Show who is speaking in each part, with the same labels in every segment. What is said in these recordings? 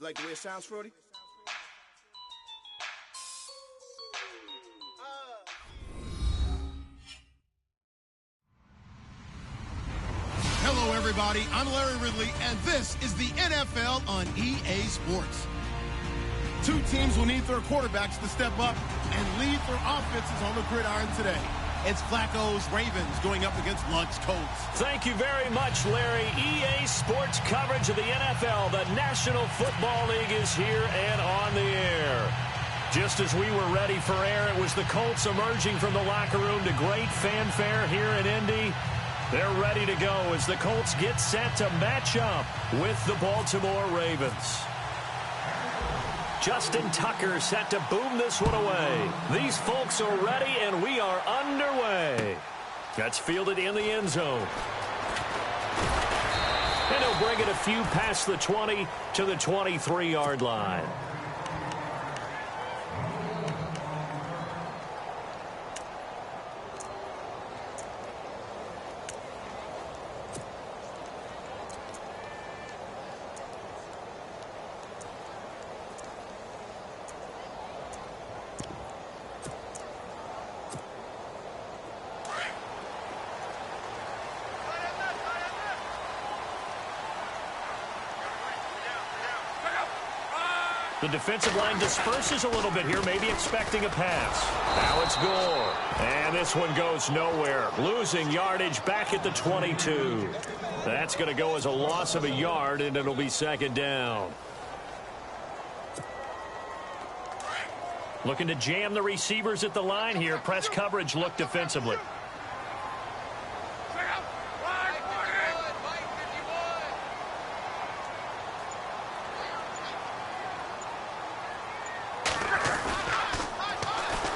Speaker 1: like the way it sounds, Frody?
Speaker 2: Hello, everybody. I'm Larry Ridley, and this is the NFL on EA Sports. Two teams will need their quarterbacks to step up and lead their offenses on the gridiron today. It's Flacco's Ravens going up against Luck's Colts.
Speaker 3: Thank you very much, Larry. EA Sports coverage of the NFL. The National Football League is here and on the air. Just as we were ready for air, it was the Colts emerging from the locker room to great fanfare here in Indy. They're ready to go as the Colts get set to match up with the Baltimore Ravens. Justin Tucker set to boom this one away. These folks are ready, and we are underway. That's fielded in the end zone. And he'll bring it a few past the 20 to the 23-yard line. The defensive line disperses a little bit here, maybe expecting a pass. Now it's Gore. And this one goes nowhere. Losing yardage back at the 22. That's going to go as a loss of a yard, and it'll be second down. Looking to jam the receivers at the line here. Press coverage look defensively.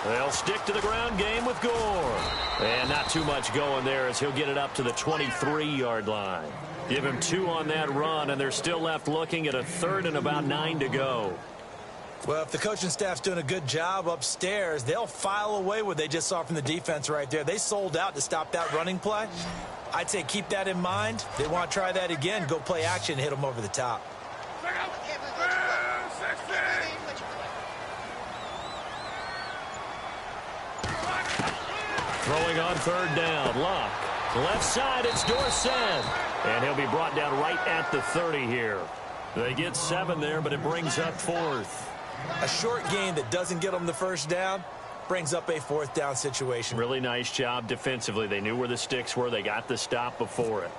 Speaker 3: They'll stick to the ground game with Gore. And not too much going there as he'll get it up to the 23-yard line. Give him 2 on that run, and they're still left looking at a third and about 9 to go.
Speaker 4: Well, if the coaching staff's doing a good job upstairs, they'll file away what they just saw from the defense right there. They sold out to stop that running play. I'd say keep that in mind. They want to try that again. Go play action, hit them over the top.
Speaker 3: Throwing on third down, Luck. Left side, it's Dorsett. And he'll be brought down right at the 30 here. They get 7 there, but it brings up 4th.
Speaker 4: A short gain that doesn't get them the first down brings up a 4th down situation.
Speaker 3: Really nice job defensively. They knew where the sticks were. They got the stop before it.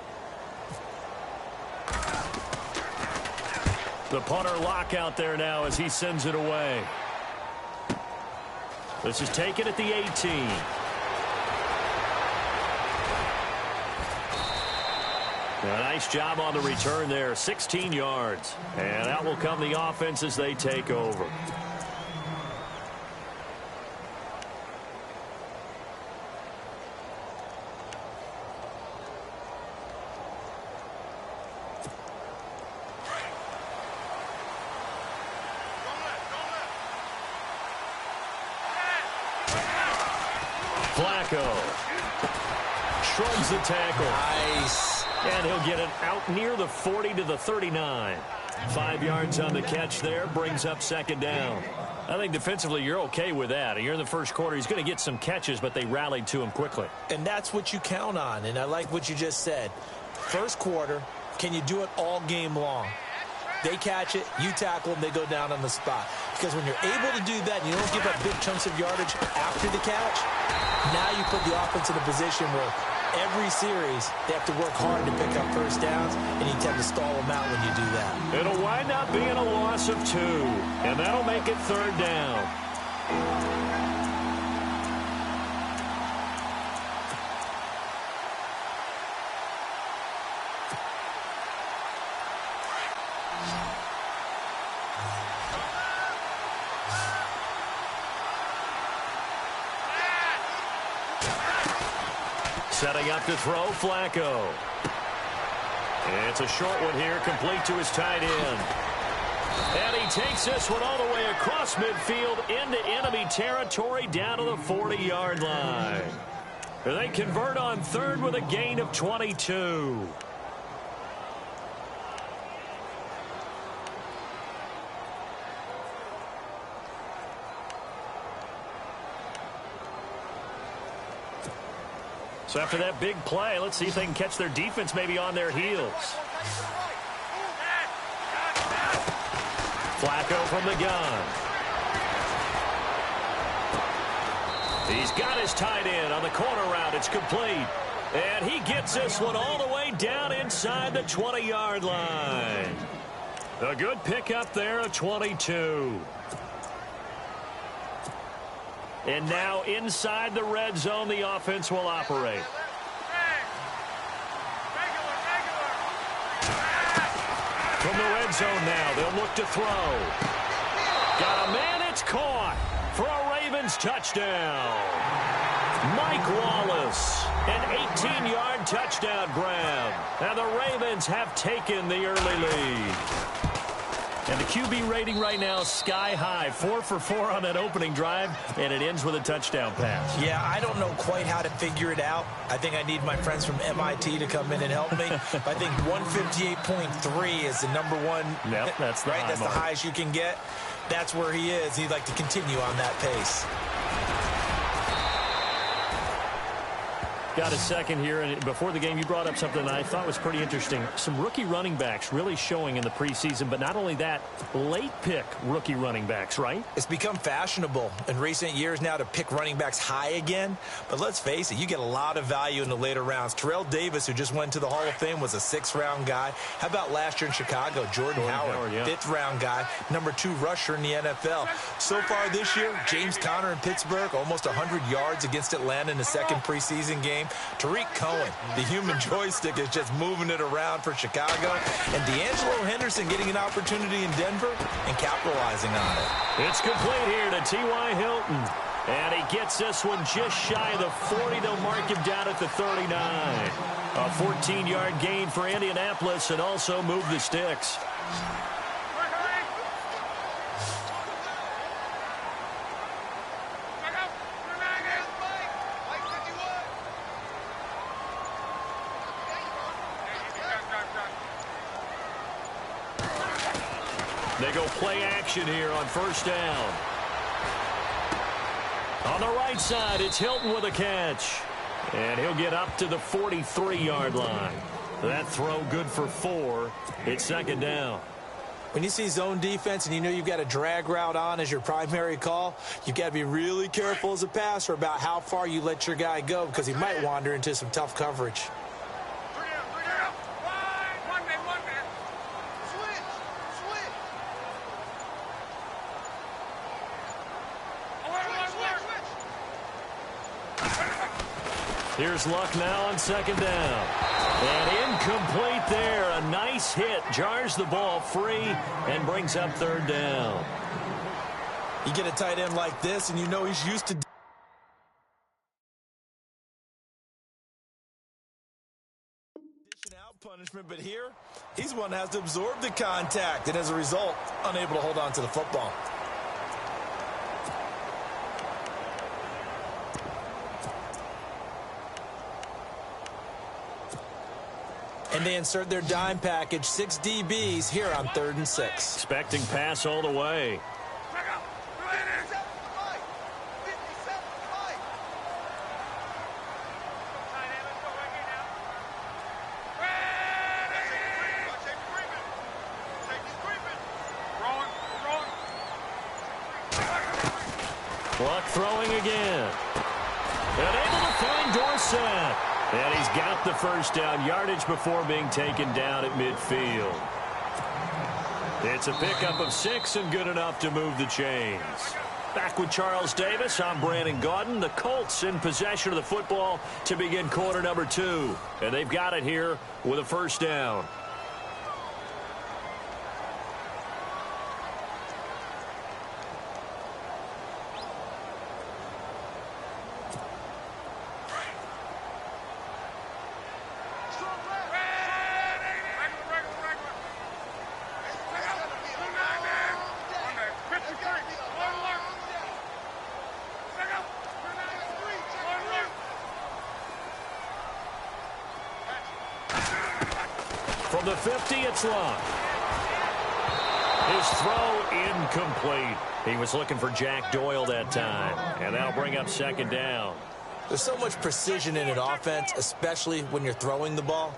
Speaker 3: The punter Lock out there now as he sends it away. This is taken at the 18. A nice job on the return there, 16 yards. And out will come the offense as they take over. Flacco shrugs the tackle.
Speaker 4: Nice.
Speaker 3: And he'll get it out near the 40 to the 39. 5 yards on the catch there, brings up second down. I think defensively you're okay with that. You're in the first quarter. He's going to get some catches, but they rallied to him quickly.
Speaker 4: And that's what you count on, and I like what you just said. First quarter, can you do it all game long? They catch it, you tackle them, they go down on the spot. Because when you're able to do that and you don't give up big chunks of yardage after the catch, now you put the offense in a position where every series they have to work hard to pick up first downs, and you tend to stall them out when you do that.
Speaker 3: It'll wind up being a loss of 2, and that'll make it third down. Setting up to throw, Flacco. It's a short one here, complete to his tight end. And he takes this one all the way across midfield into enemy territory down to the 40-yard line. They convert on third with a gain of 22. So after that big play, let's see if they can catch their defense maybe on their heels. Flacco from the gun. He's got his tight end on the corner route. It's complete. And he gets this one all the way down inside the 20-yard line. A good pickup there of 22. And now inside the red zone, the offense will operate. From the red zone now, they'll look to throw. Got a man, it's caught for a Ravens touchdown. Mike Wallace, an 18-yard touchdown grab. And the Ravens have taken the early lead. And the QB rating right now is sky high. 4 for 4 on that opening drive, and it ends with a touchdown pass.
Speaker 4: Yeah, I don't know quite how to figure it out. I think I need my friends from MIT to come in and help me. I think 158.3 is the number one.
Speaker 3: Yep, that's the
Speaker 4: right.
Speaker 3: high
Speaker 4: That's
Speaker 3: mark.
Speaker 4: the highest you can get. That's where he is. He'd like to continue on that pace.
Speaker 3: Got a second here, and before the game, you brought up something that I thought was pretty interesting. Some rookie running backs really showing in the preseason, but not only that, late pick rookie running backs, right?
Speaker 4: It's become fashionable in recent years now to pick running backs high again. But let's face it, you get a lot of value in the later rounds. Terrell Davis, who just went to the Hall of Fame, was a 6th-round guy. How about last year in Chicago? Jordan Howard,
Speaker 3: yeah.
Speaker 4: 5th-round guy, number 2 rusher in the NFL. So far this year, James Conner in Pittsburgh, almost 100 yards against Atlanta in the second preseason game. Tariq Cohen, the human joystick, is just moving it around for Chicago. And D'Angelo Henderson getting an opportunity in Denver and capitalizing on it.
Speaker 3: It's complete here to T.Y. Hilton. And he gets this one just shy of the 40. They'll mark him down at the 39. A 14-yard gain for Indianapolis and also move the sticks. They go play action here on first down. On the right side, it's Hilton with a catch. And he'll get up to the 43-yard line. That throw good for 4. It's second down.
Speaker 4: When you see zone defense and you know you've got a drag route on as your primary call, you've got to be really careful as a passer about how far you let your guy go because he might wander into some tough coverage.
Speaker 3: Here's Luck now on second down. And incomplete there. A nice hit. Jars the ball free and brings up third down.
Speaker 4: You get a tight end like this and you know he's used to out punishment, but here he's one that has to absorb the contact and as a result unable to hold on to the football. And they insert their dime package, 6 DBs here on 3rd and 6.
Speaker 3: Expecting pass all the way. Luck throwing again. And able to find Dorsett. And he's got the first down, yardage before being taken down at midfield. It's a pickup of 6 and good enough to move the chains. Back with Charles Davis, I'm Brandon Gaudin. The Colts in possession of the football to begin quarter number 2. And they've got it here with a first down. From the 50, it's Luck. His throw incomplete. He was looking for Jack Doyle that time. And that'll bring up second down.
Speaker 4: There's so much precision in an offense, especially when you're throwing the ball.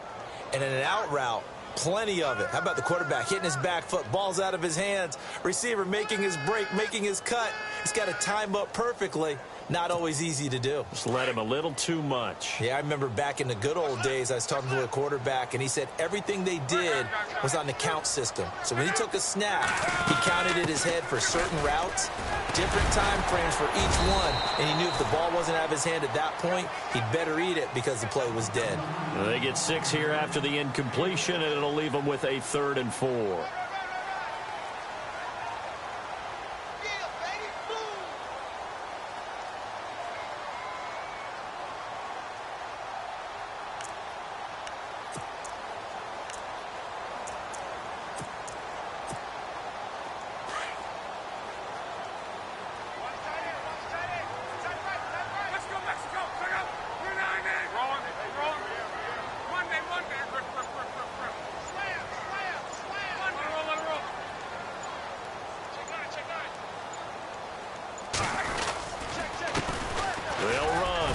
Speaker 4: And in an out route, plenty of it. How about the quarterback hitting his back foot, ball's out of his hands, receiver making his break, making his cut. He's got to time up perfectly. Not always easy to do.
Speaker 3: Just let him a little too much.
Speaker 4: Yeah, I remember back in the good old days, I was talking to a quarterback, and he said everything they did was on the count system. So when he took a snap, he counted in his head for certain routes, different time frames for each one, and he knew if the ball wasn't out of his hand at that point, he'd better eat it because the play was dead.
Speaker 3: They get 6 here after the incompletion, and it'll leave them with a 3rd and 4.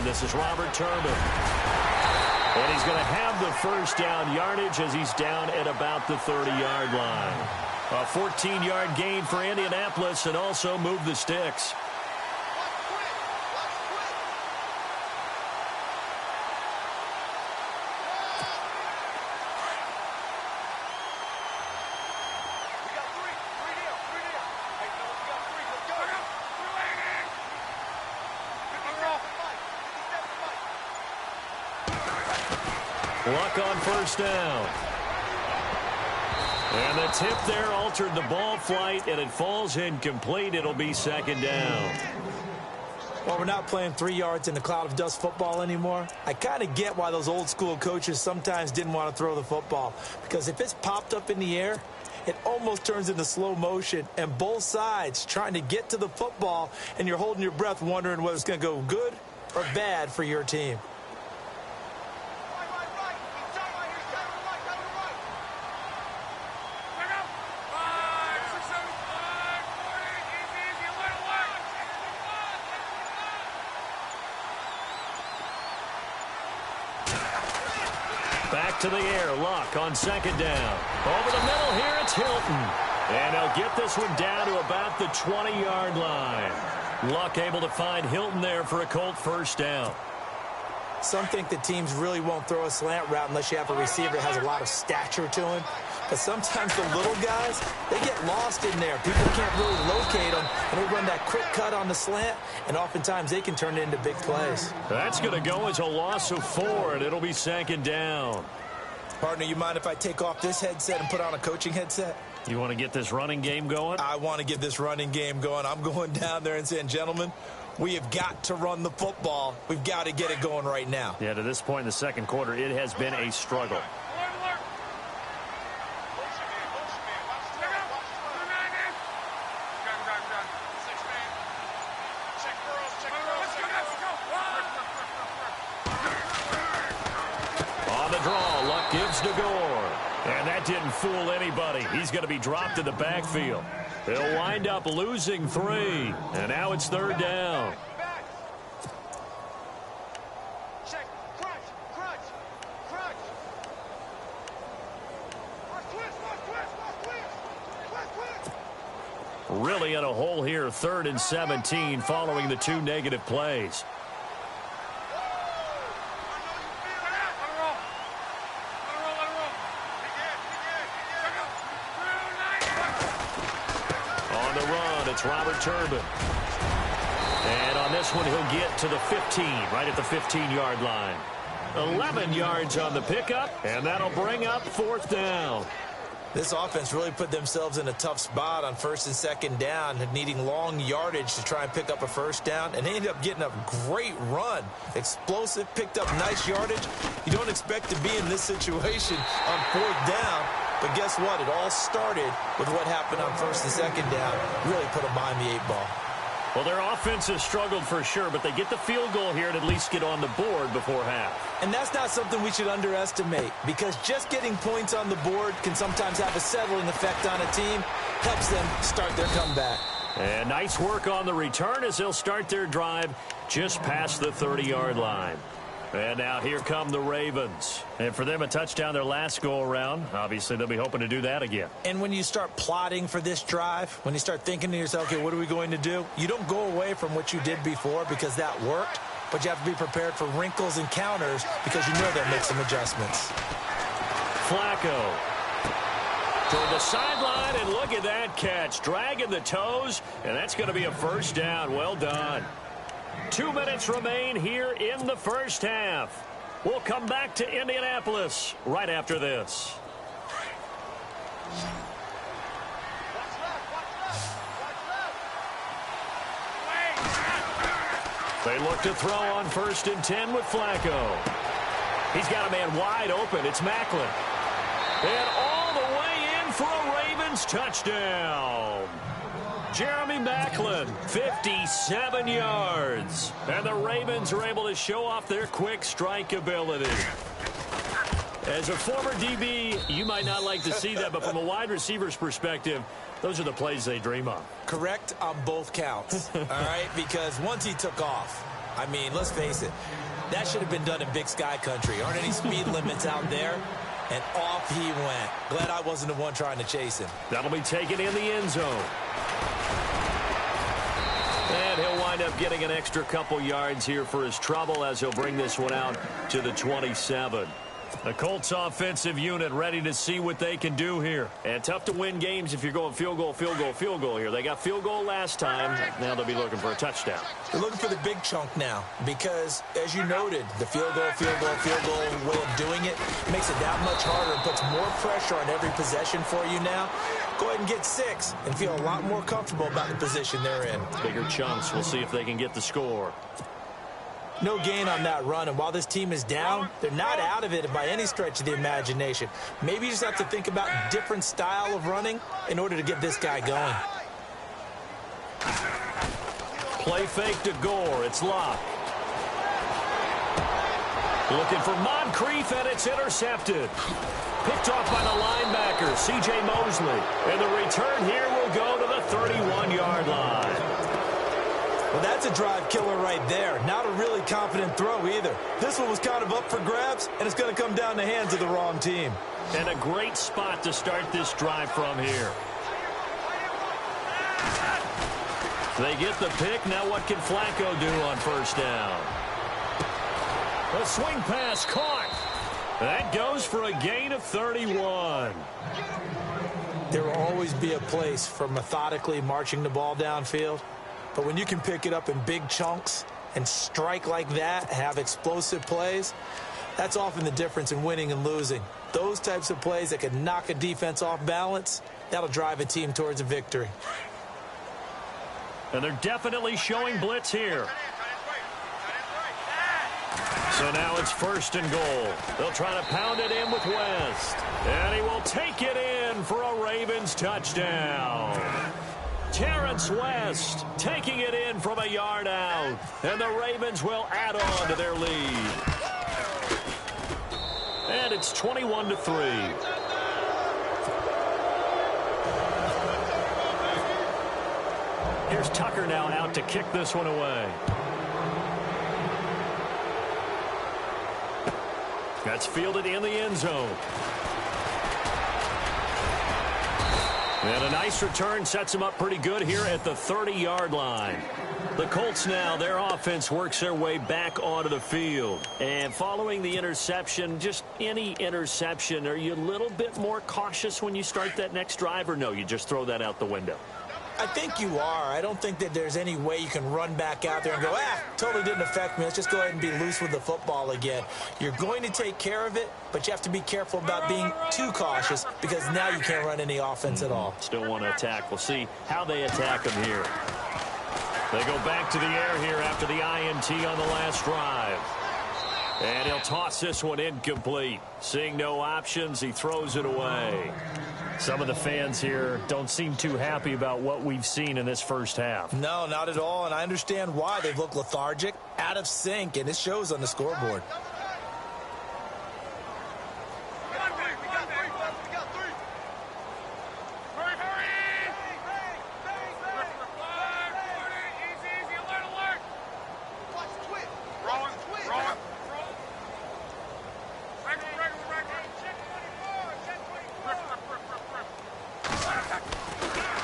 Speaker 3: This is Robert Turbin. And he's going to have the first down yardage as he's down at about the 30-yard line. A 14-yard gain for Indianapolis and also move the sticks. Luck on first down. And the tip there altered the ball flight, and it falls incomplete. It'll be 2nd down.
Speaker 4: Well, we're not playing 3 yards in the cloud of dust football anymore. I kind of get why those old school coaches sometimes didn't want to throw the football. Because if it's popped up in the air, it almost turns into slow motion. And both sides trying to get to the football, and you're holding your breath wondering whether it's going to go good or bad for your team.
Speaker 3: Back to the air, Luck on 2nd down. Over the middle here, it's Hilton. And he'll get this one down to about the 20-yard line. Luck able to find Hilton there for a Colt first down.
Speaker 4: Some think that teams really won't throw a slant route unless you have a receiver that has a lot of stature to him. But sometimes the little guys, they get lost in there. People can't really locate them, and they run that quick cut on the slant, and oftentimes they can turn it into big plays.
Speaker 3: That's going to go as a loss of 4, and it'll be 2nd down.
Speaker 4: Partner, you mind if I take off this headset and put on a coaching headset?
Speaker 3: You want to get this running game going?
Speaker 4: I want to get this running game going. I'm going down there and saying, gentlemen, we have got to run the football. We've got to get it going right now.
Speaker 3: Yeah, to this point in the 2nd quarter, it has been a struggle. On the draw, Luck gives to Gore. And that didn't fool anybody. He's going to be dropped in the backfield. They'll wind up losing 3. And now it's 3rd down. Really in a hole here, 3rd and 17 following the 2 negative plays. On the run, it's Robert Turbin. And on this one, he'll get to the 15, right at the 15-yard line. 11 yards on the pickup, and that'll bring up 4th down.
Speaker 4: This offense really put themselves in a tough spot on 1st and 2nd down, needing long yardage to try and pick up a first down, and they ended up getting a great run. Explosive, picked up nice yardage. You don't expect to be in this situation on 4th down, but guess what? It all started with what happened on 1st and 2nd down. Really put them behind the 8 ball.
Speaker 3: Well, their offense has struggled for sure, but they get the field goal here and at least get on the board before half.
Speaker 4: And that's not something we should underestimate, because just getting points on the board can sometimes have a settling effect on a team, helps them start their comeback.
Speaker 3: And nice work on the return as they'll start their drive just past the 30-yard line. And now here come the Ravens. And for them, a touchdown their last go-around. Obviously, they'll be hoping to do that again.
Speaker 4: And when you start plotting for this drive, when you start thinking to yourself, okay, what are we going to do? You don't go away from what you did before because that worked, but you have to be prepared for wrinkles and counters because you know they'll make some adjustments.
Speaker 3: Flacco toward the sideline, and look at that catch. Dragging the toes, and that's going to be a first down. Well done. 2 minutes remain here in the first half. We'll come back to Indianapolis right after this. They look to throw on 1st and 10 with Flacco. He's got a man wide open. It's Macklin. And all the way in for a Ravens touchdown. Jeremy Macklin, 57 yards. And the Ravens are able to show off their quick strike ability. As a former DB, you might not like to see that, but from a wide receiver's perspective, those are the plays they dream of.
Speaker 4: Correct on both counts, all right? Because once he took off, I mean, let's face it, that should have been done in Big Sky Country. Aren't any speed limits out there? And off he went. Glad I wasn't the one trying to chase him.
Speaker 3: That'll be taken in the end zone. And he'll wind up getting an extra couple yards here for his trouble as he'll bring this one out to the 27. The Colts offensive unit ready to see what they can do here. And tough to win games if you're going field goal, field goal, field goal here. They got field goal last time. Now they'll be looking for a touchdown.
Speaker 4: They're looking for the big chunk now because, as you noted, the field goal way of doing it makes it that much harder and puts more pressure on every possession for you now. Go ahead and get 6 and feel a lot more comfortable about the position they're in.
Speaker 3: Bigger chunks. We'll see if they can get the score.
Speaker 4: No gain on that run, and while this team is down, they're not out of it by any stretch of the imagination. Maybe you just have to think about a different style of running in order to get this guy going.
Speaker 3: Play fake to Gore. It's Locke. Looking for Moncrief, and it's intercepted. Picked off by the linebacker, C.J. Mosley. And the return here will go to the 31-yard line.
Speaker 4: Well, that's a drive killer right there. Not a really confident throw either. This one was kind of up for grabs, and it's going to come down the hands of the wrong team.
Speaker 3: And a great spot to start this drive from here. They get the pick. Now what can Flacco do on first down? A swing pass caught. That goes for a gain of 31.
Speaker 4: There will always be a place for methodically marching the ball downfield. But when you can pick it up in big chunks and strike like that, have explosive plays, that's often the difference in winning and losing. Those types of plays that can knock a defense off balance, that'll drive a team towards a victory.
Speaker 3: And they're definitely showing blitz here. So now it's 1st and goal. They'll try to pound it in with West. And he will take it in for a Ravens touchdown. Terrence West taking it in from a yard out. And the Ravens will add on to their lead. And it's 21-3. Here's Tucker now out to kick this one away. That's fielded in the end zone. And a nice return sets them up pretty good here at the 30-yard line. The Colts now, their offense works their way back onto the field. And following the interception, just any interception, are you a little bit more cautious when you start that next drive, or no, you just throw that out the window?
Speaker 4: I think you are. I don't think that there's any way you can run back out there and go, totally didn't affect me. Let's just go ahead and be loose with the football again. You're going to take care of it, but you have to be careful about being too cautious because now you can't run any offense at all.
Speaker 3: Still want to attack. We'll see how they attack them here. They go back to the air here after the INT on the last drive. And he'll toss this one incomplete. Seeing no options, he throws it away. Some of the fans here don't seem too happy about what we've seen in this first half.
Speaker 4: No, not at all, and I understand why. They've looked lethargic, out of sync, and it shows on the scoreboard.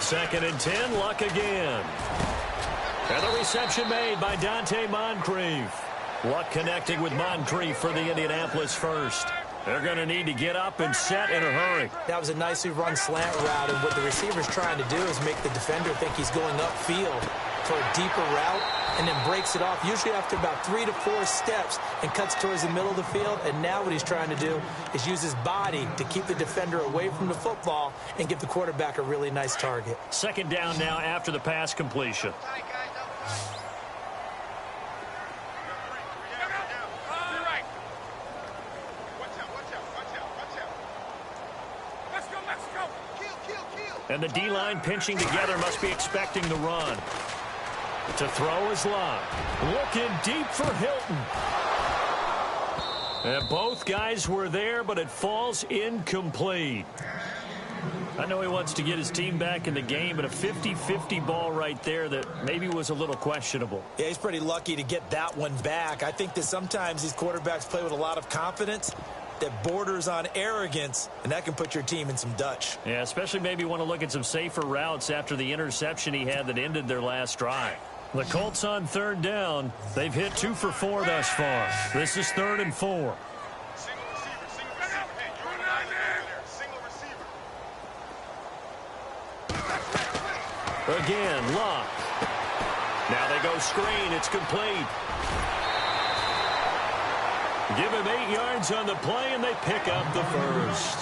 Speaker 3: 2nd and 10, Luck again. And the reception made by Dante Moncrief. Luck connecting with Moncrief for the Indianapolis first. They're going to need to get up and set in a hurry.
Speaker 4: That was a nicely run slant route, and what the receiver's trying to do is make the defender think he's going upfield for a deeper route, and then breaks it off, usually after about 3 to 4 steps, and cuts towards the middle of the field. And now what he's trying to do is use his body to keep the defender away from the football and give the quarterback a really nice target.
Speaker 3: 2nd down now after the pass completion. And the D-line pinching together, must be expecting the run. To throw is Luck. Looking deep for Hilton. And both guys were there, but it falls incomplete. I know he wants to get his team back in the game, but a 50-50 ball right there that maybe was a little questionable.
Speaker 4: Yeah, he's pretty lucky to get that one back. I think that sometimes these quarterbacks play with a lot of confidence that borders on arrogance, and that can put your team in some Dutch.
Speaker 3: Yeah, especially maybe want to look at some safer routes after the interception he had that ended their last drive. The Colts on 3rd down. They've hit 2 for 4 thus far. This is 3rd and 4. Again, Luck. Now they go screen. It's complete. Give him 8 yards on the play, and they pick up the first.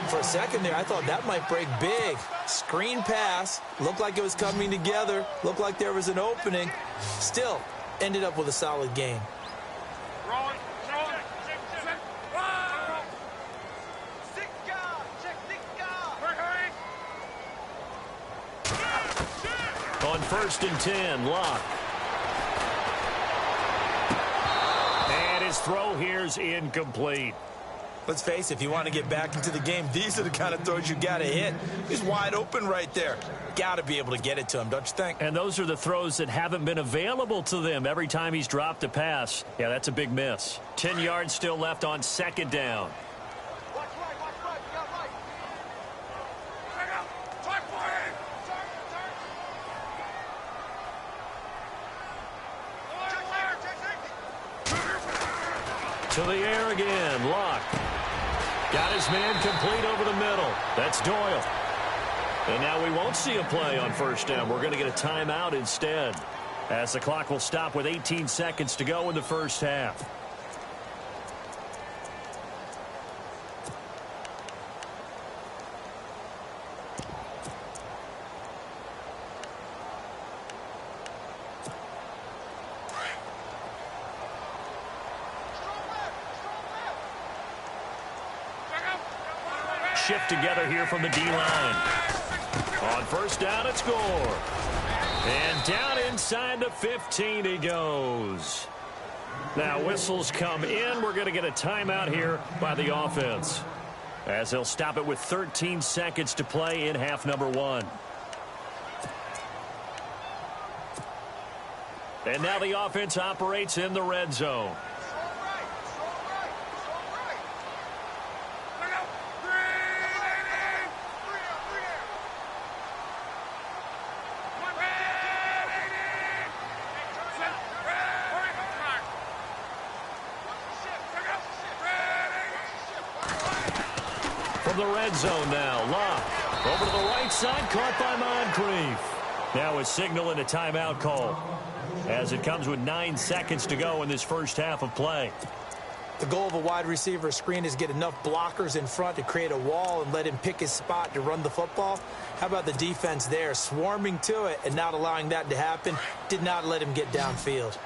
Speaker 4: For a second there, I thought that might break big. Screen pass. Looked like it was coming together. Looked like there was an opening. Still, ended up with a solid game.
Speaker 3: On 1st and 10, Luck. And his throw here's incomplete.
Speaker 4: Let's face it, if you want to get back into the game, these are the kind of throws you got to hit. He's wide open right there. Got to be able to get it to him, don't you think?
Speaker 3: And those are the throws that haven't been available to them every time he's dropped a pass. Yeah, that's a big miss. 10 yards still left on 2nd down. To the air again, Luck. Got his man complete over the middle. That's Doyle. And now we won't see a play on 1st down. We're going to get a timeout instead, as the clock will stop with 18 seconds to go in the first half. Shift together here from the D-line. On 1st down, it's Gore. And down inside the 15 he goes. Now whistles come in. We're going to get a timeout here by the offense, as they'll stop it with 13 seconds to play in half number 1. And now the offense operates in the red zone. From the red zone now, Luck. Over to the right side, caught by Moncrief. Now a signal and a timeout call, as it comes with 9 seconds to go in this first half of play.
Speaker 4: The goal of a wide receiver screen is get enough blockers in front to create a wall and let him pick his spot to run the football. How about the defense there, swarming to it and not allowing that to happen? Did not let him get downfield.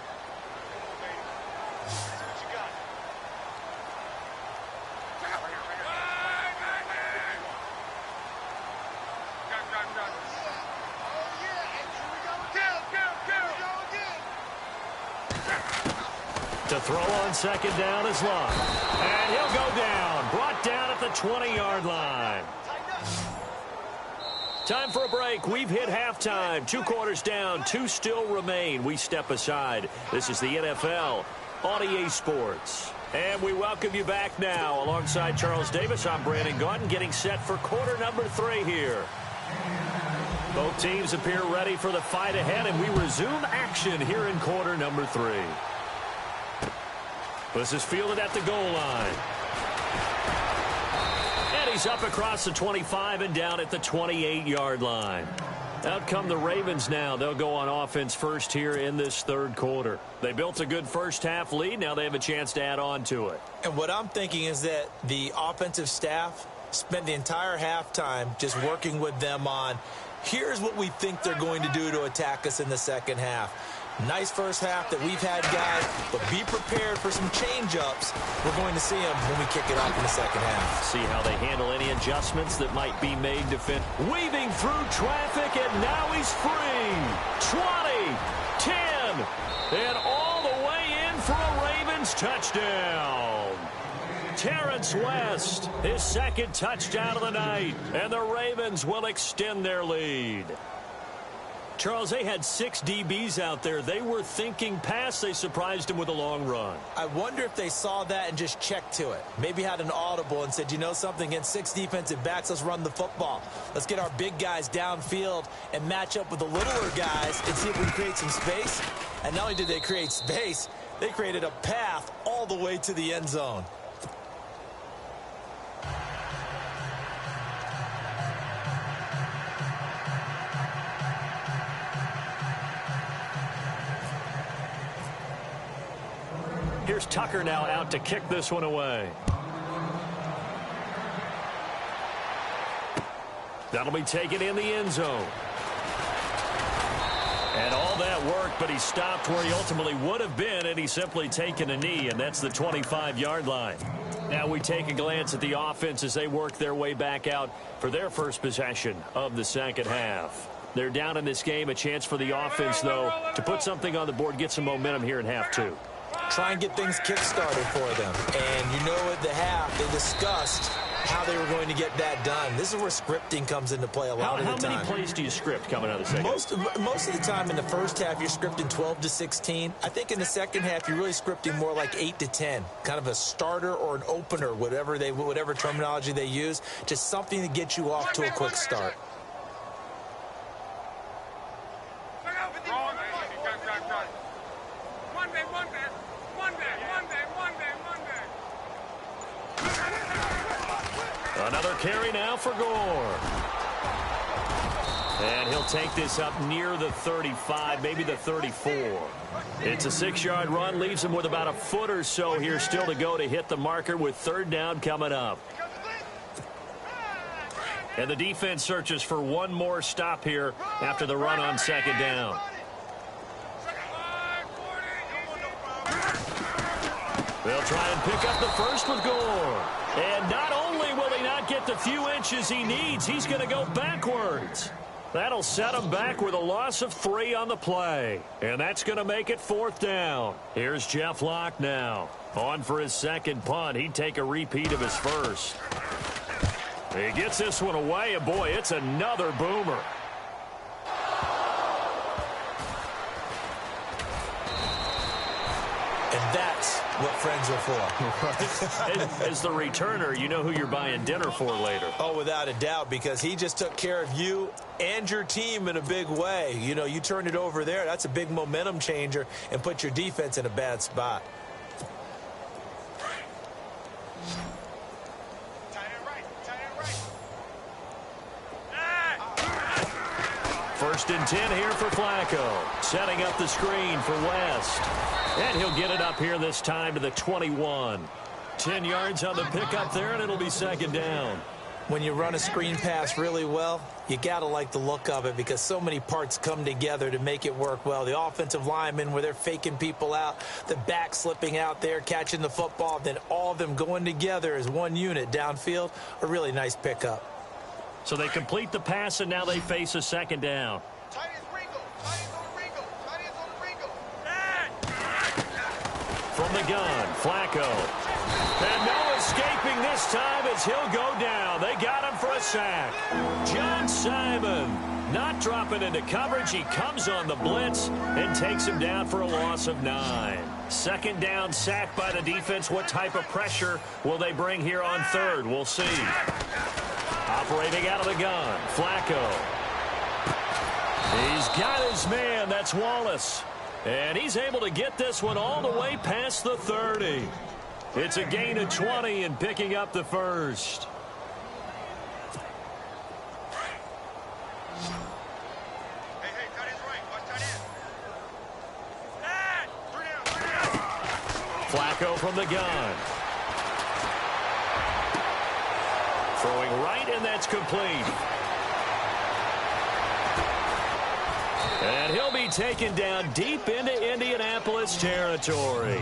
Speaker 3: To throw on 2nd down is Luck. And he'll go down. Brought down at the 20-yard line. Time for a break. We've hit halftime. 2 quarters down. 2 still remain. We step aside. This is the NFL on EA Sports. And we welcome you back now. Alongside Charles Davis, I'm Brandon Gaudin, getting set for quarter number 3 here. Both teams appear ready for the fight ahead, and we resume action here in quarter number 3. This is fielded at the goal line. And he's up across the 25 and down at the 28-yard line. Out come the Ravens now. They'll go on offense first here in this third quarter. They built a good first-half lead. Now they have a chance to add on to it.
Speaker 4: And what I'm thinking is that the offensive staff spent the entire halftime just working with them on, here's what we think they're going to do to attack us in the second half. Nice first half that we've had, guys, but be prepared for some change-ups. We're going to see them when we kick it off in the second half.
Speaker 3: See how they handle any adjustments that might be made to fit. Weaving through traffic, and now he's free. 20, 10, and all the way in for a Ravens touchdown. Terrence West, his second touchdown of the night, and the Ravens will extend their lead. Charles, they had 6 DBs out there. They were thinking pass. They surprised him with a long run.
Speaker 4: I wonder if they saw that and just checked to it. Maybe had an audible and said, you know something, against 6 defensive backs, let's run the football. Let's get our big guys downfield and match up with the littler guys and see if we can create some space. And not only did they create space, they created a path all the way to the end zone.
Speaker 3: Here's Tucker now out to kick this one away. That'll be taken in the end zone. And all that work, but he stopped where he ultimately would have been, and he's simply taken a knee, and that's the 25-yard line. Now we take a glance at the offense as they work their way back out for their first possession of the second half. They're down in this game. A chance for the offense, though, to put something on the board, get some momentum here in half 2.
Speaker 4: Try and get things kick-started for them. And you know at the half, they discussed how they were going to get that done. This is where scripting comes into play a lot of the time.
Speaker 3: How many plays do you script coming out of the second?
Speaker 4: Most of the time in the first half, you're scripting 12 to 16. I think in the second half, you're really scripting more like 8 to 10. Kind of a starter or an opener, whatever terminology they use. Just something to get you off to a quick start.
Speaker 3: Another carry now for Gore. And he'll take this up near the 35, maybe the 34. It's a 6-yard run, leaves him with about a foot or so here still to go to hit the marker with third down coming up. And the defense searches for one more stop here after the run on second down. They'll try and pick up the first with Gore. And not only will he not get the few inches he needs, he's going to go backwards. That'll set him back with a loss of 3 on the play. And that's going to make it fourth down. Here's Jeff Locke now. On for his second punt. He'd take a repeat of his first. He gets this one away, and boy, it's another boomer.
Speaker 4: And that's what friends are for.
Speaker 3: As the returner, you know who you're buying dinner for later.
Speaker 4: Oh, without a doubt, because he just took care of you and your team in a big way. You know, you turned it over there. That's a big momentum changer and put your defense in a bad spot.
Speaker 3: First and 10 here for Flacco. Setting up the screen for West. And he'll get it up here this time to the 21. 10 yards on the pickup there, and it'll be second down.
Speaker 4: When you run a screen pass really well, you got to like the look of it because so many parts come together to make it work well. The offensive linemen, where they're faking people out, the back slipping out there, catching the football, then all of them going together as one unit downfield, a really nice pickup.
Speaker 3: So they complete the pass, and now they face a second down. From the gun, Flacco. And no escaping this time as he'll go down. They got him for a sack. John Simon not dropping into coverage. He comes on the blitz and takes him down for a loss of 9. Second down, sack by the defense. What type of pressure will they bring here on third? We'll see. Operating out of the gun, Flacco. He's got his man. That's Wallace. And he's able to get this one all the way past the 30. It's a gain of 20 and picking up the first. Flacco from the gun. Throwing right, and that's complete. And he'll be taken down deep into Indianapolis territory.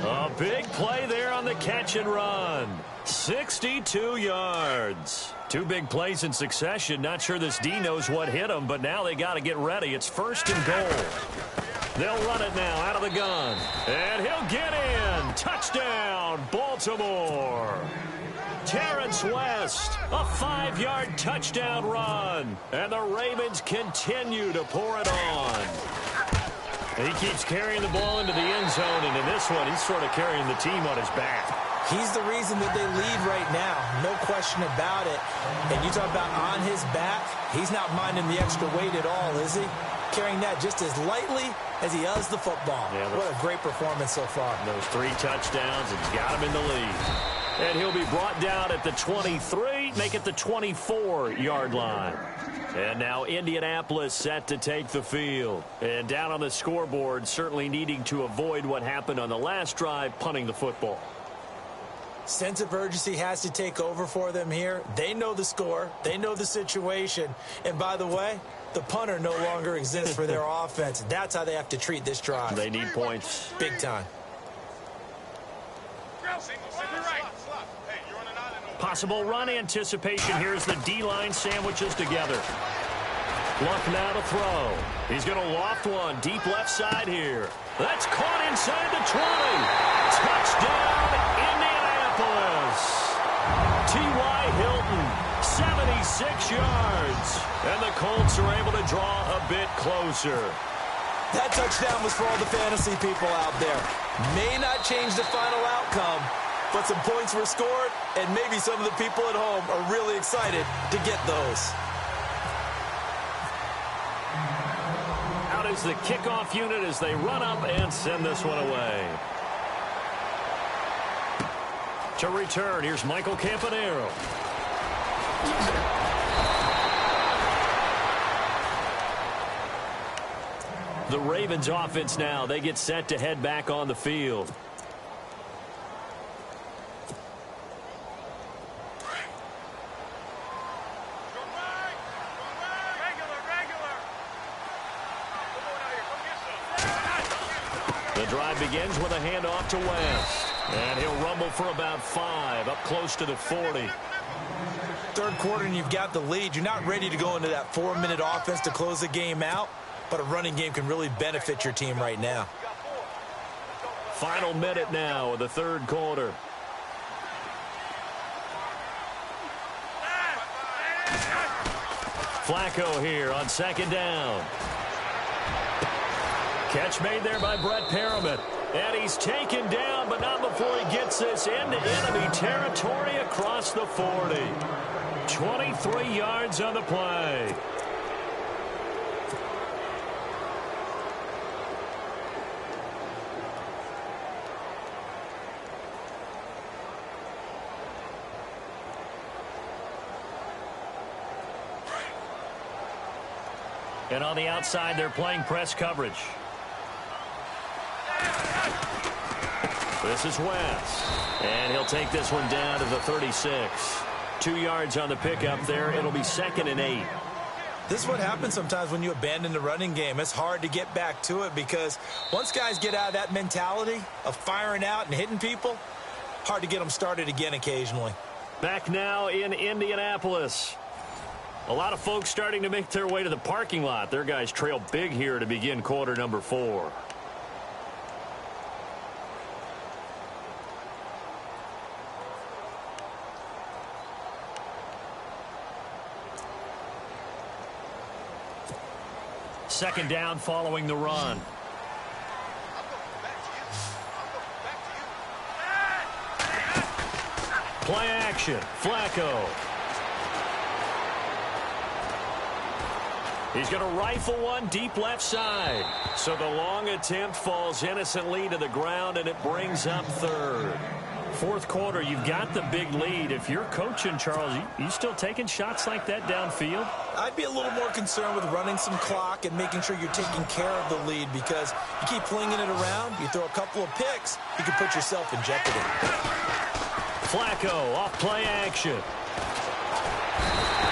Speaker 3: A big play there on the catch and run. 62 yards. Two big plays in succession. Not sure this D knows what hit him, but now they got to get ready. It's 1st and goal. They'll run it now out of the gun. And he'll get in. Touchdown, Baltimore. Terrence West, a 5-yard touchdown run. And the Ravens continue to pour it on. He keeps carrying the ball into the end zone, and in this one, he's sort of carrying the team on his back.
Speaker 4: He's the reason that they lead right now. No question about it. And you talk about on his back, he's not minding the extra weight at all, is he? Carrying that just as lightly as he does the football. Yeah, what a great performance so far.
Speaker 3: Those 3 touchdowns and got him in the lead. And he'll be brought down at the 23, make it the 24-yard line. And now Indianapolis set to take the field. And down on the scoreboard, certainly needing to avoid what happened on the last drive, punting the football.
Speaker 4: Sense of urgency has to take over for them here. They know the score. They know the situation. And by the way, the punter no longer exists for their offense. That's how they have to treat this drive.
Speaker 3: They need points.
Speaker 4: Big time.
Speaker 3: Possible run anticipation. Here's the D-line sandwiches together. Luck now to throw. He's going to loft one deep left side here. That's caught inside the 20. Touchdown, Indianapolis. T.Y. Hilton, 76 yards. And the Colts are able to draw a bit closer.
Speaker 4: That touchdown was for all the fantasy people out there. May not change the final outcome, but some points were scored, and maybe some of the people at home are really excited to get those.
Speaker 3: Out is the kickoff unit as they run up and send this one away. To return, here's Michael Campanaro. The Ravens offense now, they get set to head back on the field. The drive begins with a handoff to West. And he'll rumble for about 5, up close to the 40.
Speaker 4: Third quarter and you've got the lead. You're not ready to go into that 4-minute offense to close the game out, but a running game can really benefit your team right now.
Speaker 3: Final minute now of the third quarter. Flacco here on 2nd down. Catch made there by Brett Perriman. And he's taken down, but not before he gets this into enemy territory across the 40. 23 yards on the play. And on the outside, they're playing press coverage. This is West. And he'll take this one down to the 36. 2 yards on the pickup there. It'll be 2nd and 8.
Speaker 4: This is what happens sometimes when you abandon the running game. It's hard to get back to it because once guys get out of that mentality of firing out and hitting people, hard to get them started again occasionally.
Speaker 3: Back now in Indianapolis. A lot of folks starting to make their way to the parking lot. Their guys trail big here to begin quarter number 4. Second down following the run. Play action. Flacco. He's going to rifle one deep left side. So the long attempt falls innocently to the ground, and it brings up third. Fourth quarter, you've got the big lead. If you're coaching, Charles, you still taking shots like that downfield?
Speaker 4: I'd be a little more concerned with running some clock and making sure you're taking care of the lead, because you keep flinging it around, you throw a couple of picks, you can put yourself in jeopardy.
Speaker 3: Flacco off play action.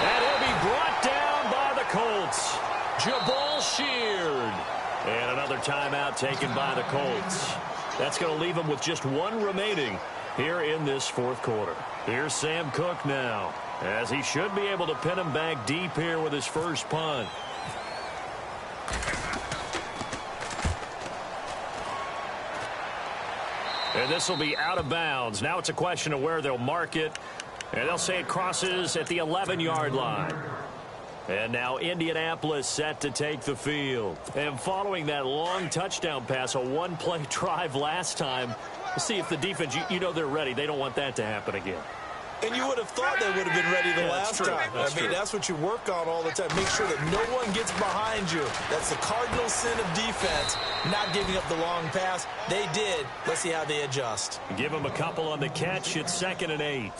Speaker 3: And he'll be brought down by the Colts. Jabal Sheard. And another timeout taken by the Colts. That's going to leave them with just one remaining here in this fourth quarter. Here's Sam Cook now, as he should be able to pin him back deep here with his first punt. And this will be out of bounds. Now it's a question of where they'll mark it. And they'll say it crosses at the 11-yard line. And now Indianapolis set to take the field. And following that long touchdown pass, a one-play drive last time, we'll see if the defense, you know they're ready. They don't want that to happen again.
Speaker 4: And you would have thought they would have been ready the last time. That's what you work on all the time. Make sure that no one gets behind you. That's the cardinal sin of defense, not giving up the long pass. They did. Let's see how they adjust.
Speaker 3: Give them a couple on the catch. It's 2nd and 8.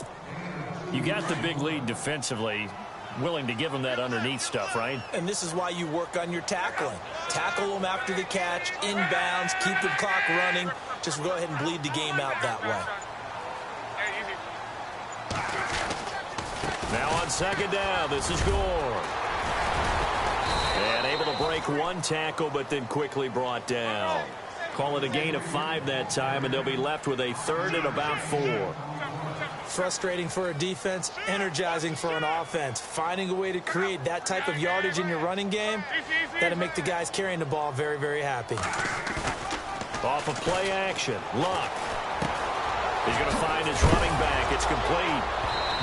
Speaker 3: You got the big lead defensively. Willing to give them that underneath stuff, right?
Speaker 4: And this is why you work on your tackling. Tackle them after the catch, inbounds, keep the clock running. Just go ahead and bleed the game out that way.
Speaker 3: Now on 2nd down, this is Gore. And able to break one tackle, but then quickly brought down. Call it a gain of 5 that time, and they'll be left with a 3rd and about 4.
Speaker 4: Frustrating for a defense, energizing for an offense. Finding a way to create that type of yardage in your running game, that'll make the guys carrying the ball very, very happy.
Speaker 3: Off of play action, Luck. He's going to find his running back. It's complete.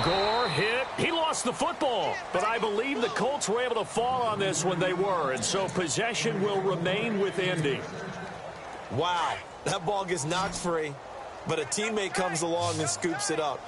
Speaker 3: Gore hit. He lost the football, but I believe the Colts were able to fall on this when they were, and so possession will remain with Indy.
Speaker 4: Wow, that ball gets knocked free, but a teammate comes along and scoops it up.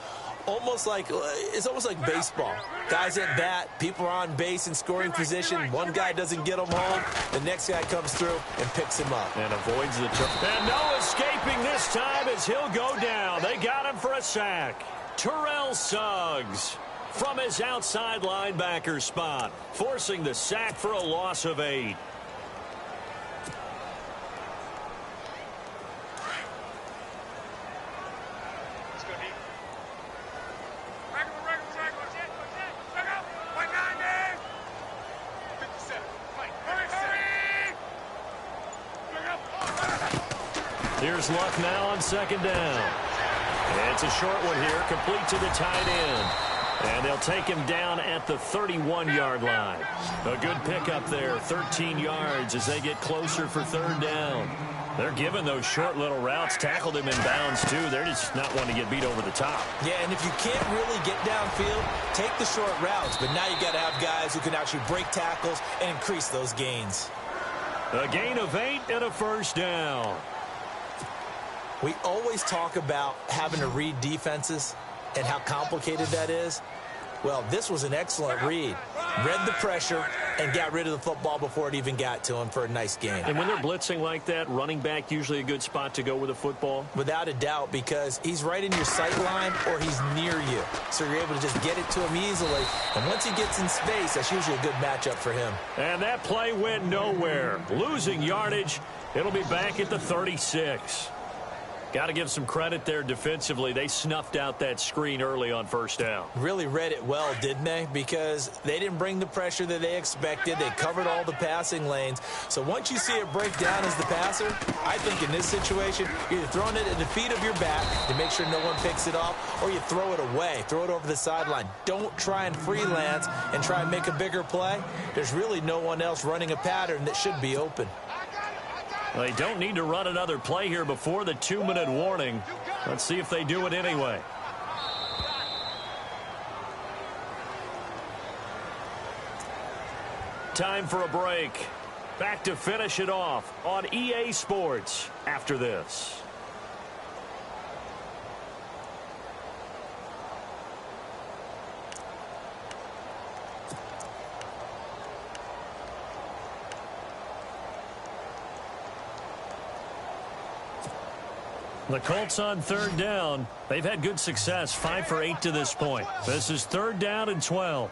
Speaker 4: It's almost like baseball. Guys at bat, people are on base in scoring position. One guy doesn't get him home. The next guy comes through and picks him up.
Speaker 3: And avoids the turn. And no escaping this time as he'll go down. They got him for a sack. Terrell Suggs from his outside linebacker spot, forcing the sack for a loss of 8. Here's Luck now on 2nd down. It's a short one here, complete to the tight end. And they'll take him down at the 31-yard line. A good pickup there, 13 yards as they get closer for 3rd down. They're giving those short little routes, tackled him in bounds too. They're just not wanting to get beat over the top.
Speaker 4: Yeah, and if you can't really get downfield, take the short routes. But now you got to have guys who can actually break tackles and increase those gains.
Speaker 3: A gain of 8 and a 1st down.
Speaker 4: We always talk about having to read defenses and how complicated that is. Well, this was an excellent read. Read the pressure and got rid of the football before it even got to him for a nice gain.
Speaker 3: And when they're blitzing like that, running back usually a good spot to go with the football?
Speaker 4: Without a doubt, because he's right in your sight line or he's near you. So you're able to just get it to him easily. And once he gets in space, that's usually a good matchup for him.
Speaker 3: And that play went nowhere. Losing yardage. It'll be back at the 36. Got to give some credit there defensively. They snuffed out that screen early on 1st down.
Speaker 4: Really read it well, didn't they? Because they didn't bring the pressure that they expected. They covered all the passing lanes. So once you see it break down as the passer, I think in this situation, you're either throwing it at the feet of your back to make sure no one picks it off, or you throw it away. Throw it over the sideline. Don't try and freelance and try and make a bigger play. There's really no one else running a pattern that should be open.
Speaker 3: Well, they don't need to run another play here before the 2-minute warning. Let's see if they do it anyway. Time for a break. Back to finish it off on EA Sports after this. The Colts on third down. They've had good success, 5 for 8 to this point. This is third down and 12.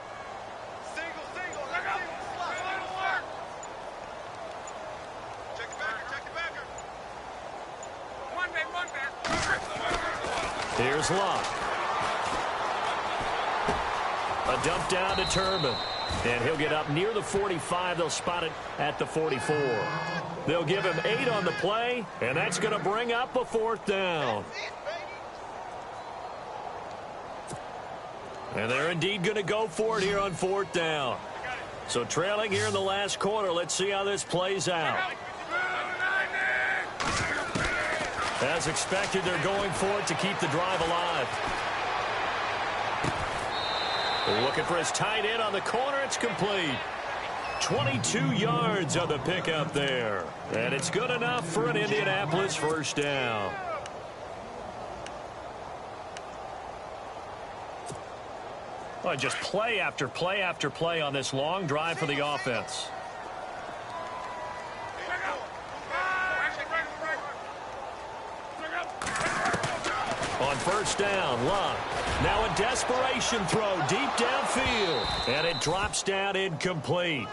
Speaker 3: Here's Locke. A dump down to Turbin. And he'll get up near the 45. They'll spot it at the 44. They'll give him 8 on the play, and that's going to bring up a fourth down. And they're indeed going to go for it here on fourth down. So trailing here in the last quarter. Let's see how this plays out. As expected, they're going for it to keep the drive alive. Looking for his tight end on the corner. It's complete. 22 yards on the pickup there. And it's good enough for an Indianapolis first down. Well, just play after play after play on this long drive for the offense. On first down, Locke. Now a desperation throw deep downfield. And it drops down incomplete.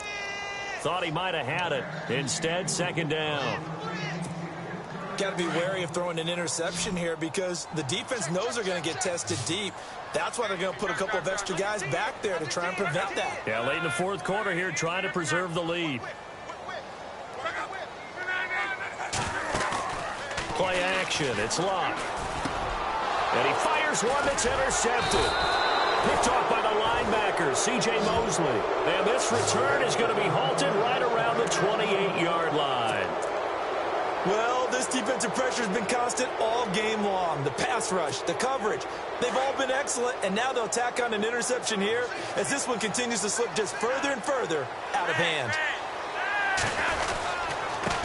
Speaker 3: Thought he might have had it. Instead, second down.
Speaker 4: Got to be wary of throwing an interception here because the defense knows they're going to get tested deep. That's why they're going to put a couple of extra guys back there to try and prevent that.
Speaker 3: Yeah, late in the fourth quarter here, trying to preserve the lead. Play action. It's Locke. And he fires one that's intercepted. Picked off by the linebacker, C.J. Mosley. And this return is going to be halted right around the 28-yard line.
Speaker 4: Well, this defensive pressure has been constant all game long. The pass rush, the coverage, they've all been excellent. And now they'll tack on an interception here as this one continues to slip just further and further out of hand.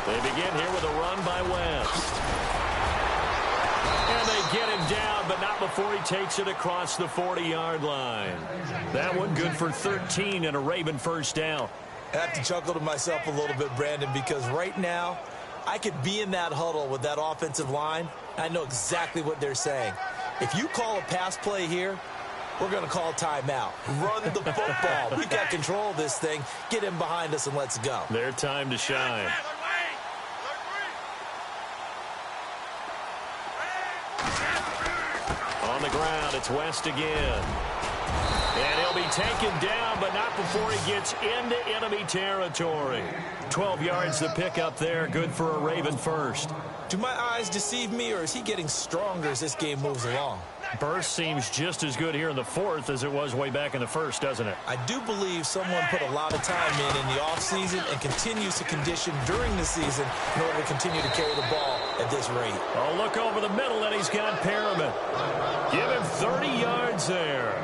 Speaker 3: They begin here with a run by West. And they get him down, but not before he takes it across the 40-yard line. That one good for 13 and a Raven first down.
Speaker 4: I have to chuckle to myself a little bit, Brandon, because right now I could be in that huddle with that offensive line. I know exactly what they're saying. If you call a pass play here, we're going to call a timeout. Run the football. We've got control of this thing. Get him behind us and let's go.
Speaker 3: Their time to shine. On the ground, it's West again. And he'll be taken down, but not before he gets into enemy territory. 12 yards to pick up there. Good for a Raven first.
Speaker 4: Do my eyes deceive me, or is he getting stronger as this game moves along?
Speaker 3: Burst seems just as good here in the fourth as it was way back in the first, doesn't it?
Speaker 4: I do believe someone put a lot of time in the offseason and continues to condition during the season in order to continue to carry the ball at this rate.
Speaker 3: Oh, look over the middle, and he's got Perriman. Give him 30 yards there.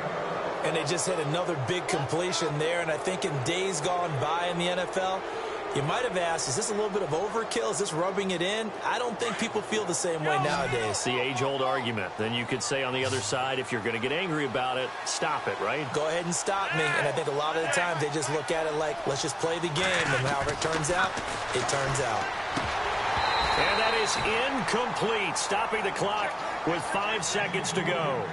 Speaker 4: And they just had another big completion there, and I think in days gone by in the NFL, you might have asked, is this a little bit of overkill? Is this rubbing it in? I don't think people feel the same way nowadays.
Speaker 3: It's the age-old argument. Then you could say on the other side, if you're going to get angry about it, stop it, right?
Speaker 4: Go ahead and stop me. And I think a lot of the times they just look at it like, let's just play the game. And however it turns out, it turns out.
Speaker 3: And that is incomplete, stopping the clock with 5 seconds to go.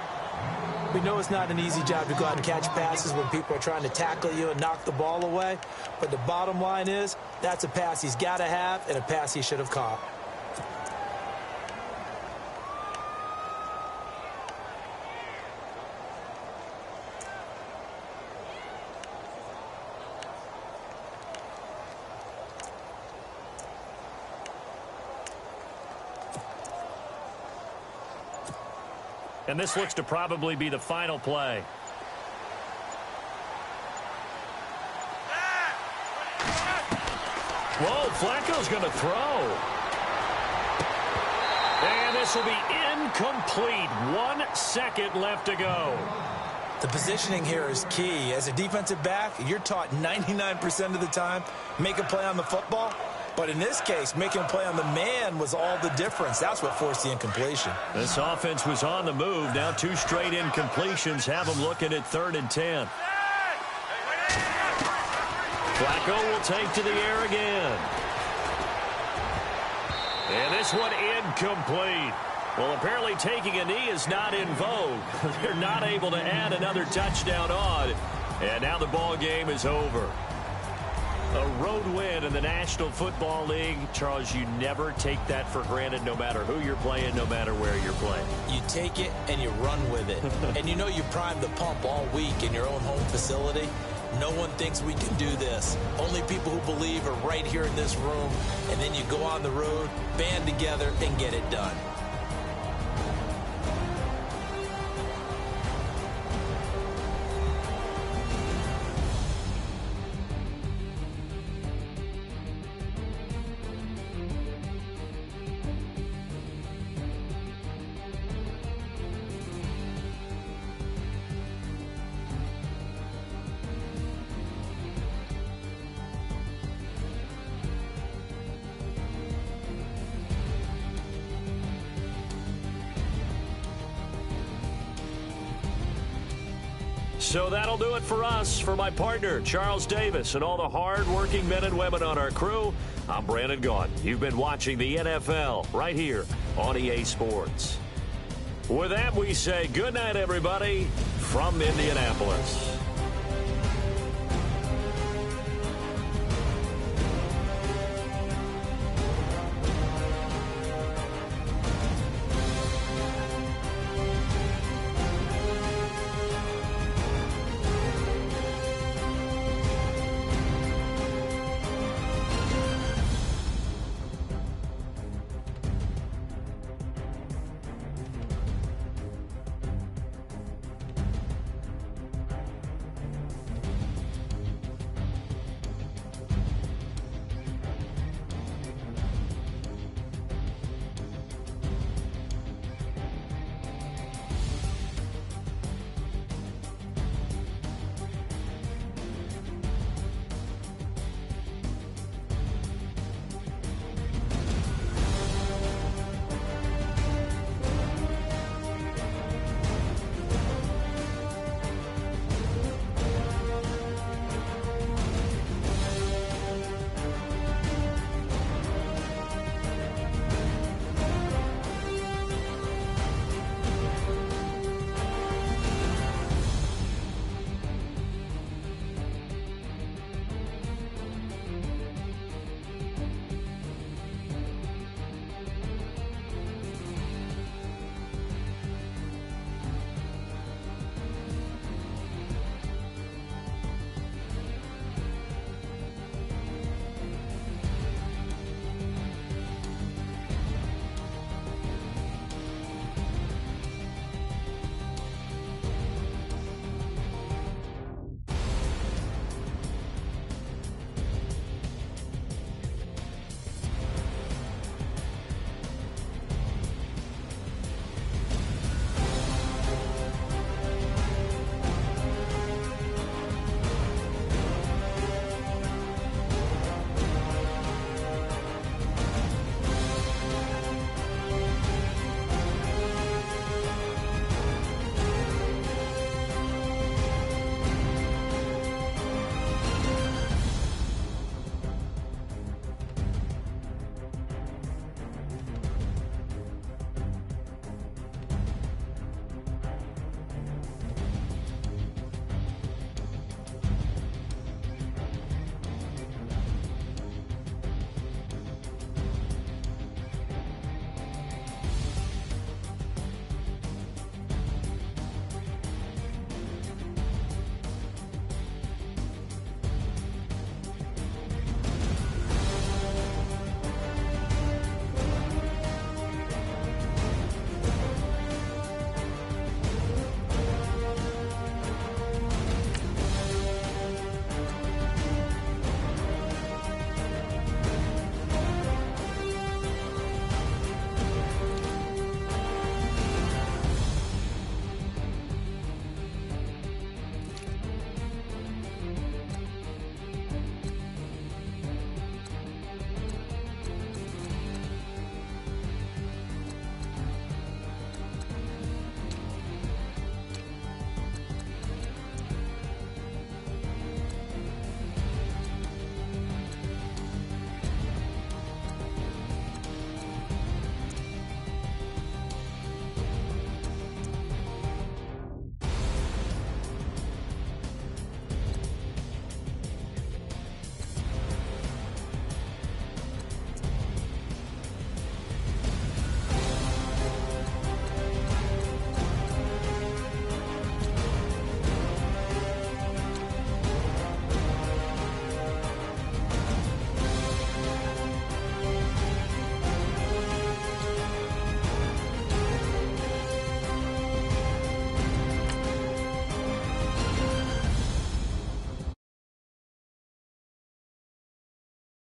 Speaker 4: We know it's not an easy job to go out and catch passes when people are trying to tackle you and knock the ball away. But the bottom line is, that's a pass he's got to have and a pass he should have caught.
Speaker 3: And this looks to probably be the final play. Whoa, Flacco's going to throw. And this will be incomplete. 1 second left to go.
Speaker 4: The positioning here is key. As a defensive back, you're taught 99% of the time, make a play on the football. But in this case, making a play on the man was all the difference. That's what forced the incompletion.
Speaker 3: This offense was on the move. Now 2 straight incompletions have them looking at 3rd and 10. Flacco will take to the air again. And this one incomplete. Well, apparently taking a knee is not in vogue. They're not able to add another touchdown on. And now the ball game is over. A road win in the National Football League. Charles, you never take that for granted no matter who you're playing, no matter where you're playing.
Speaker 4: You take it and you run with it. And you know you primed the pump all week in your own home facility. No one thinks we can do this. Only people who believe are right here in this room. And then you go on the road, band together, and get it done.
Speaker 3: So that'll do it for us. For my partner, Charles Davis, and all the hard-working men and women on our crew, I'm Brandon Gaudin. You've been watching the NFL right here on EA Sports. With that, we say good night, everybody, from Indianapolis.